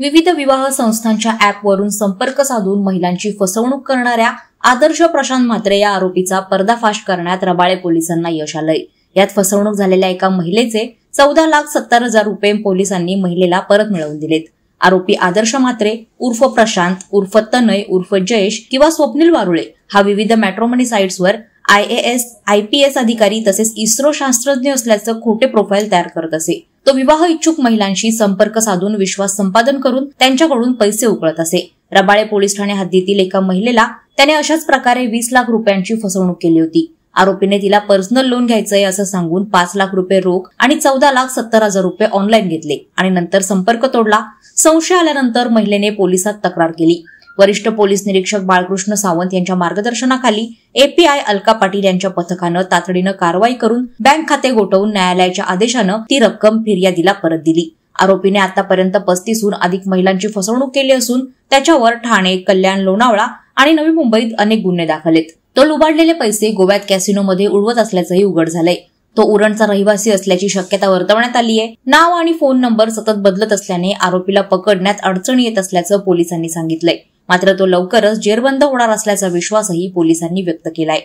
विविध विवाह संस्थांच्या ॲपवरून संपर्क साधून महिलांची फसवणूक करणाऱ्या आदर्श प्रशांत म्हात्रे या आरोपीचा पर्दाफाश करण्यात रबाळे पोलिसांना यश आलंय। यात फसवणूक झालेल्या एका महिलेचे 14,70,000 रुपये पोलिसांनी महिलेला परत मिळवून दिलेत। आरोपी आदर्श म्हात्रे उर्फ प्रशांत उर्फ तनय उर्फ जयेश किंवा स्वप्नील वारुळे हा विविध मॅट्रोमनी साइट्सवर IAS, IPS अधिकारी तसेच इस्रो शास्त्रज्ञ असल्याचं खोटे प्रोफाईल तयार करत असे। तो विवाह इच्छुक महिलांशी संपर्क साधून विश्वास संपादन करून त्यांच्याकडून पैसे उकळत असे। रबाळे पोलीस ठाणे हद्दीतील एका महिलेला त्याने अशाच प्रकारे 20 लाख रुपयांची फसवणूक केली होती। आरोपीने तिला पर्सनल लोन घ्यायचंय असं सांगून 5 लाख रुपये रोख आणि 14,70,000 रुपये ऑनलाईन घेतले आणि नंतर संपर्क तोडला। संशय आल्यानंतर महिलेने पोलिसात तक्रार केली। वरिष्ठ पोलीस निरीक्षक बाळकृष्ण सावंत यांच्या मार्गदर्शनाखाली API अलका पाटील यांच्या पथकानं तातडीनं कारवाई करून बँक खाते गोठवून न्यायालयाच्या आदेशानं ती रक्कम फिर्यादीला परत दिली। आरोपीने आतापर्यंत 35हून अधिक महिलांची फसवणूक केली असून त्याच्यावर ठाणे, कल्याण, लोणावळा आणि नवी मुंबईत अनेक गुन्हे दाखल आहेत। तो लुबाडलेले पैसे गोव्यात कॅसिनोमध्ये उडवत असल्याचंही उघड झालंय। तो उरणचा रहिवासी असल्याची शक्यता वर्तवण्यात आली आहे। नाव आणि फोन नंबर सतत बदलत असल्याने आरोपीला पकडण्यात अडचण येत असल्याचं पोलिसांनी सांगितलंय। मात्र तो लवकरच जेरबंद होणार असल्याचा विश्वासही पोलिसांनी व्यक्त केलाय।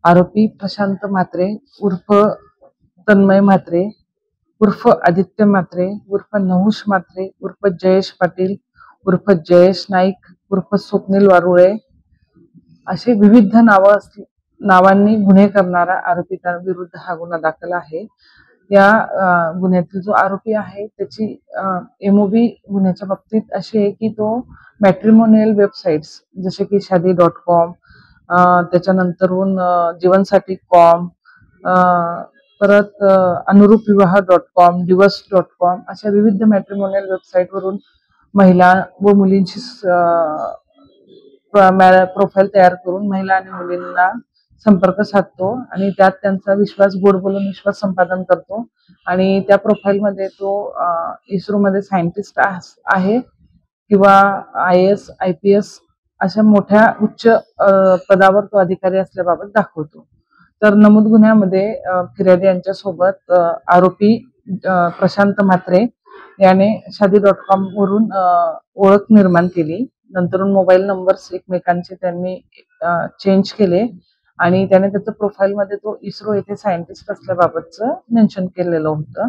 आरोपी प्रशांत म्हात्रे उर्फ तन्मय म्हात्रे उर्फ आदित्य म्हात्रे उर्फ नहुष म्हात्रे उर्फ जयेश पाटील उर्फ जयेश नाईक उर्फ स्वप्नील वारुळे असे विविध नावांनी गुन्हे करणारा आरोपीविरुद्ध हा गुन्हा दाखल आहे। या गुन्ह्यातील जो आरोपी आहे त्याची MOB गुन्ह्याच्या बाबतीत अशी आहे की तो मॅट्रिमोनियल वेबसाइट्स जसे की शादी.com, त्याच्यानंतरून जीवनसाथी.com, परत अनुरूपविवाह.com, divorce.com अशा विविध मॅट्रिमोनियल वेबसाइट वरून महिला व मुलींची प्रोफाईल तयार करून महिला आणि मुलींना संपर्क साधतो आणि त्यात त्यांचा विश्वास गोड बोलून विश्वास संपादन करतो आणि त्या प्रोफाईल मध्ये तो इस्रो मध्ये सायंटिस्ट आहे किंवा IAS, IPS अशा मोठ्या उच्च पदावर तो अधिकारी असल्याबाबत दाखवतो। तर नमूद गुन्ह्यामध्ये फिर्यादी यांच्यासोबत आरोपी प्रशांत म्हात्रे याने शादी.com वरून ओळख निर्माण केली। नंतर मोबाईल नंबर्स एकमेकांचे त्यांनी चेंज केले आणि त्याने त्याच्या प्रोफाईल मध्ये तो इस्रो येथे सायंटिस्ट असल्याबाबतचं मेन्शन केलेलं होतं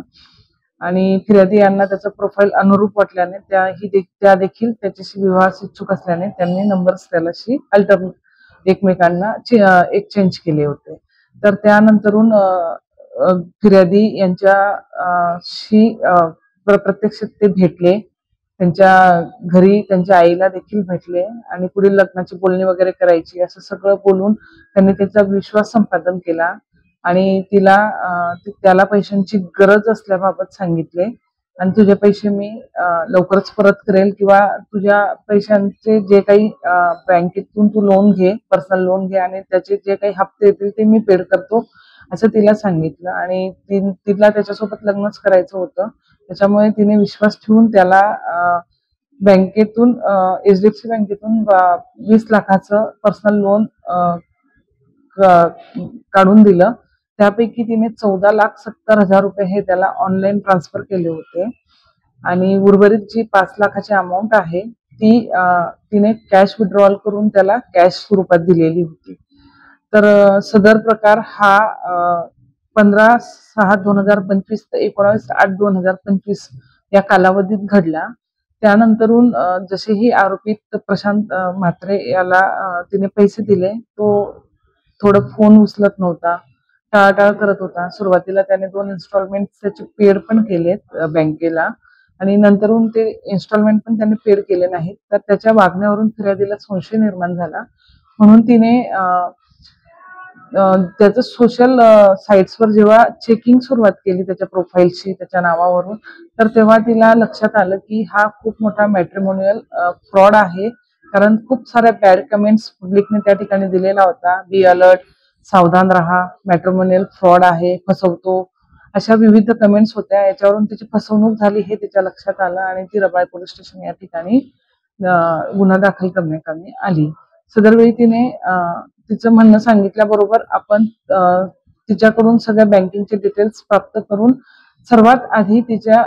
आणि फिर्यादी यांना त्याचं प्रोफाईल अनुरूप वाटल्याने त्या देखील त्याच्याशी विवाहास इच्छुक असल्याने त्यांनी नंबर्स त्यालाशी एकमेकांना एक्सचेंज केले होते। तर त्यानंतरून फिर्यादी यांच्याशी प्रत्यक्ष ते भेटले, त्यांच्या घरी त्यांच्या आईला देखील भेटले आणि पुढील लग्नाची बोलणी वगैरे करायची असं सगळं बोलून त्यांनी त्याचा विश्वास संपादन केला आणि त्याला पैशांची गरज असल्याबाबत सांगितले आणि तुझे पैसे मी लवकरच परत करेल किंवा तुझ्या पैशांचे जे काही बँकेतून तू लोन घे, पर्सनल लोन घे आणि त्याचे जे काही हप्ते येतील ते मी पेड करतो असं तिला सांगितलं आणि तिला त्याच्यासोबत लग्नच करायचं होतं। त्याच्यामुळे तिने विश्वास ठेवून त्याला बँकेतून HDFC बँकेतून 20 लाखाचं पर्सनल लोन काढून दिलं। त्यापैकी तिने 14,70,000 रुपये हे त्याला ऑनलाईन ट्रान्सफर केले होते आणि उर्वरित जी 5 लाखाची अमाऊंट आहे ती तिने कॅश विड्रॉल करून त्याला कॅश स्वरूपात दिलेली होती। तर सदर प्रकार हा 15/6/2025 ते 19/8/2025 या कालावधीत घडला। त्यानंतरून जसेही आरोपीत प्रशांत म्हात्रे याला तिने पैसे दिले तो थोडं फोन उचलत नव्हता, टाळाटाळ करत होता। सुरुवातीला त्याने 2 इन्स्टॉलमेंट त्याचे पेड पण केलेत बँकेला आणि नंतरून ते इन्स्टॉलमेंट पण त्याने पेड केले नाहीत। तर त्याच्या वागण्यावरून फिर्यादीला संशय निर्माण झाला म्हणून तिने त्याचं सोशल साइट्सवर जेव्हा चेकिंग सुरुवात केली त्याच्या प्रोफाईलची त्याच्या नावावरून तर तेव्हा तिला लक्षात आलं की हा खूप मोठा मॅट्रिमोनियल फ्रॉड आहे। कारण खूप साऱ्या बॅड कमेंट्स पब्लिकने त्या ठिकाणी दिलेला होता, बी अलर्ट, सावधान राहा, मॅट्रिमोनियल फ्रॉड आहे, फसवतो अशा विविध कमेंट्स होत्या। याच्यावरून तिची फसवणूक झाली हे तिच्या लक्षात आलं आणि ती रबाळे पोलीस स्टेशन या ठिकाणी गुन्हा दाखल करण्यात आली। सदरवेळी तिने तिचं म्हणणं सांगितल्याबरोबर आपण तिच्याकडून सगळ्या बँकिंगचे डिटेल्स प्राप्त करून सर्वात आधी तिच्या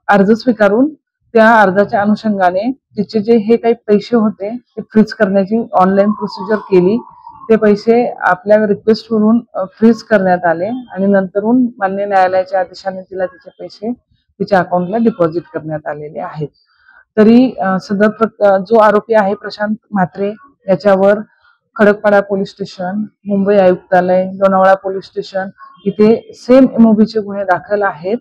अर्ज स्वीकारून त्या अर्जाच्या अनुषंगाने तिचे जे हे काही पैसे होते ते फ्रीज करण्याची ऑनलाईन प्रोसिजर केली. ते पैसे आपल्या रिक्वेस्ट वरून फ्रीज करण्यात आले आणि नंतरून मान्य न्यायालयाच्या आदेशाने तिला तिचे पैसे तिच्या अकाउंटला डिपॉझिट करण्यात आलेले आहेत. तरी सदर जो आरोपी आहे प्रशांत म्हात्रे याच्यावर खडकपाडा पोलीस स्टेशन, मुंबई आयुक्तालय, लोणावळा पोलीस स्टेशन इथे सेम MOBचे गुन्हे दाखल आहेत.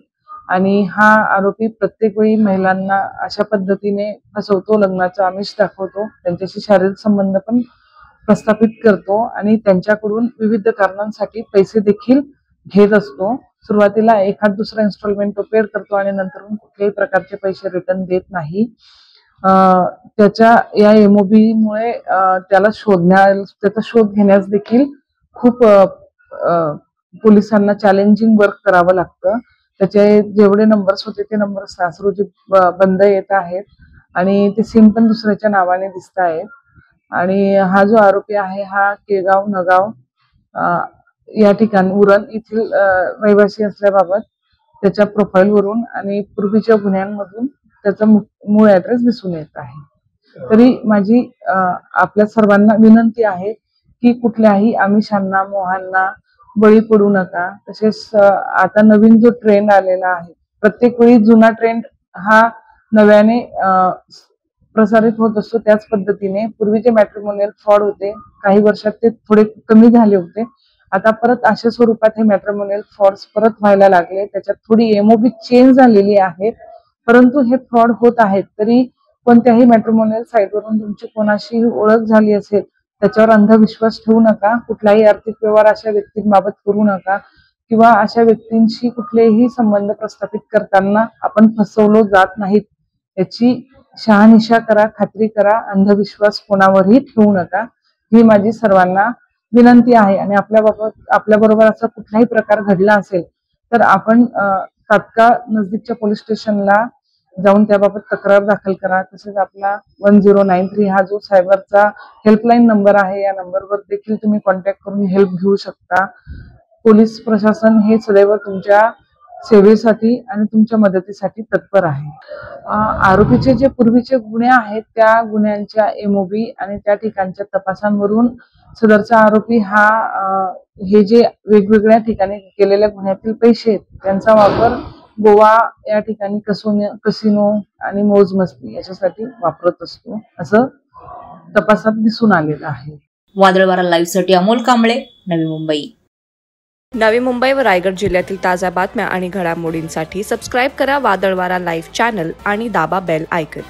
आणि हा आरोपी प्रत्येक वेळी महिलांना अशा पद्धतीने फसवतो, लग्नाचं आमिष दाखवतो, त्यांच्याशी शारीरिक संबंध पण प्रस्थापित करतो आणि त्यांच्याकडून विविध कारणांसाठी पैसे देखील घेत असतो. सुरुवातीला एखाद दुसरा इन्स्टॉलमेंट तो पेड करतो आणि नंतर कुठल्याही प्रकारचे पैसे रिटर्न देत नाही. त्याच्या या MOBमुळे त्याला त्याचा शोध घेण्यास देखील खूप पोलिसांना चॅलेंजिंग वर्क करावं लागतं. त्याचे जेवढे नंबर्स होते ते नंबर सासरोजी बंद येत आहेत आणि ते सिम पण दुसऱ्याच्या नावाने दिसत आहेत. आणि हा जो आरोपी आहे हा केगाव नगाव या ठिकाणी उरण येथील रहिवासी असल्याबाबत त्याच्या प्रोफाईलवरून आणि पूर्वीच्या गुन्ह्यांमधून त्याचा मूळ ऍड्रेस दिसून येत आहे. तरी माझी आपल्या सर्वांना विनंती आहे की कुठल्याही आमिषांना मोहांना बळी पडू नका. तसेच आता नवीन जो ट्रेंड आलेला आहे, प्रत्येक वेळी जुना ट्रेंड हा नव्याने प्रसारित होत असतो. त्याच पद्धतीने पूर्वीचे मॅट्रिमोनियल फ्रॉड होते, काही वर्षात ते थोडे कमी झाले होते. आता परत अशा स्वरूपात हे मॅट्रिमोनियल फ्रॉड्स परत व्हायला लागले. त्याच्यात थोडी MOB चेंज झालेली आहे, परंतु हे फ्रॉड होत आहेत. तरी कोणत्याही मॅट्रिमोनियल साईटवरून तुमची कोणाशी ओळख झाली असेल त्याच्यावर अंधविश्वास ठेवू नका. कुठलाही आर्थिक व्यवहार अशा व्यक्तींबाबत करू नका किंवा अशा व्यक्तींशी कुठलेही संबंध प्रस्थापित करताना आपण फसवलो जात नाहीत याची शहानिशा करा, खात्री करा. अंधविश्वास कोणावरही ठेवू नका ही माझी सर्वांना विनंती आहे. आणि आपल्याबरोबर असा कुठलाही प्रकार घडला असेल तर आपण तात्काळ नजदीकच्या पोलीस स्टेशनला जाऊन त्याबाबत तक्रार दाखल करा. तसेच आपला 1093 हा जो सायबरचा हेल्पलाईन नंबर आहे या नंबरवर देखील तुम्ही कॉन्टॅक्ट करून हेल्प घेऊ शकता. पोलीस प्रशासन हे सदैव तुमच्या सेवेसाठी आणि तुमच्या मदतीसाठी तत्पर आहे. आरोपीचे जे पूर्वीचे गुन्हे आहेत त्या गुन्ह्यांच्या MOB आणि त्या ठिकाणच्या तपासांवरून सदरचा आरोपी हा हे जे वेगवेगळ्या ठिकाणी केलेल्या गुन्ह्यातील पैसे आहेत त्यांचा वापर गोवा या ठिकाणी कसिनो आणि मोजमस्ती याच्यासाठी वापरत असतो असं तपासात दिसून आलेलं आहे. वादळवारा लाईव्ह साठी अमोल कांबळे, नवी मुंबई. नवी मुंबई व रायगड जिल्ह्यातील ताज्या बातम्या आणि घडामोडींसाठी सबस्क्राईब करा वादळवारा लाईव्ह चॅनल आणि दाबा बेल आयकॉन.